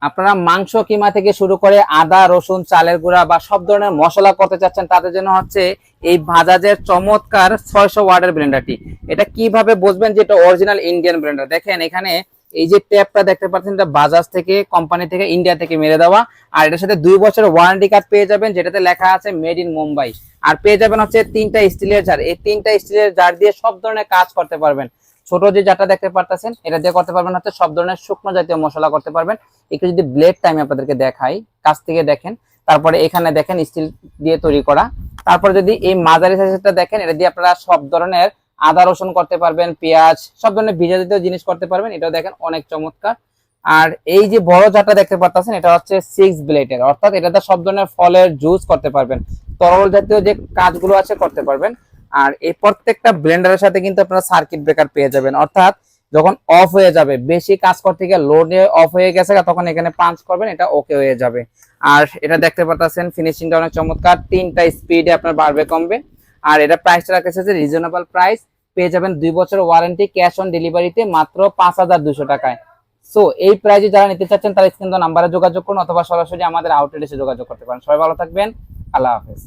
আপনারা মাংস কিমা থেকে শুরু করে আদা রসুন চালের গুঁড়া বা সব ধরনের মশলা করতে চাচ্ছেন, তাদের জন্য হচ্ছে এই বাজাজের চমৎকার 600 ওয়াটের ব্লেন্ডারটি। এটা কিভাবে বুঝবেন যে এটা অরিজিনাল ইন্ডিয়ান ব্লেন্ডার? দেখেন এখানে এই যে ট্যাপটা দেখতে পাচ্ছেন, এটা বাজাজ থেকে, কোম্পানি থেকে, ইন্ডিয়া থেকে মেরে দেওয়া। আর এটার সাথে 2 বছরের ওয়ারেন্টি কার্ড পেয়ে যাবেন, যেটাতে লেখা আছে মেড ইন মুম্বাই। আর পেয়ে যাবেন হচ্ছে 3টা স্টিলের জার। এই 3টা স্টিলের জার দিয়ে সব ধরনের কাজ করতে পারবেন। ছোট যে জারটা দেখতে পারতেছেন, এটা দিয়ে করতে পারবেন হচ্ছে সব ধরনের শুকনো জাতীয় মশলা করতে পারবেন। একটু যদি ব্লেডটা আমি আপনাদেরকে দেখাই, কাছ থেকে দেখেন। তারপরে এখানে দেখেন স্টিল দিয়ে তৈরি করা। তারপরে যদি এই মাঝারি সাইজটা দেখেন, এটা দিয়ে আপনারা সব ধরনের আদা রসুন করতে পারবেন, পেঁয়াজ, সব ধরনের ভিজা জাতীয় জিনিস করতে পারবেন। এটাও দেখেন অনেক চমৎকার। আর এই যে বড় জারটা দেখতে পাচ্ছেন, এটা হচ্ছে 6 ব্লেডের, অর্থাৎ এটাতে সব ধরনের ফলের জুস করতে পারবেন, তরল জাতীয় যে কাজগুলো আছে করতে পারবেন। আর এই প্রত্যেকটা ব্লেন্ডারের সাথে কিন্তু আপনারা সার্কিট ব্রেকার পেয়ে যাবেন, অর্থাৎ যখন অফ হয়ে যাবে, বেশি কাজ করতে গিয়ে লোড অফ হয়ে গেছে, তখন এখানে পাঞ্চ করবেন, এটা ওকে হয়ে যাবে। আর এটা দেখতে পাচ্ছেন ফিনিশিংটা অনেক চমৎকার, 3টা স্পিডে আপনার বাড়বে কমবে। আর এটা প্রাইসটা রাখছে যে রিজনেবল প্রাইস, পেয়ে যাবেন 2 বছর ওয়ারেন্টি, ক্যাশ অন ডেলিভারিতে মাত্র 5200 টাকায়। সো এই প্রাইজে যারা নিতে চাচ্ছেন তারা স্ক্রিন নাম্বারে যোগাযোগ করুন, অথবা সরাসরি আমাদের আউটলেটে এসে যোগাযোগ করতে পারেন। সবাই ভালো থাকবেন, আল্লাহ হাফেজ।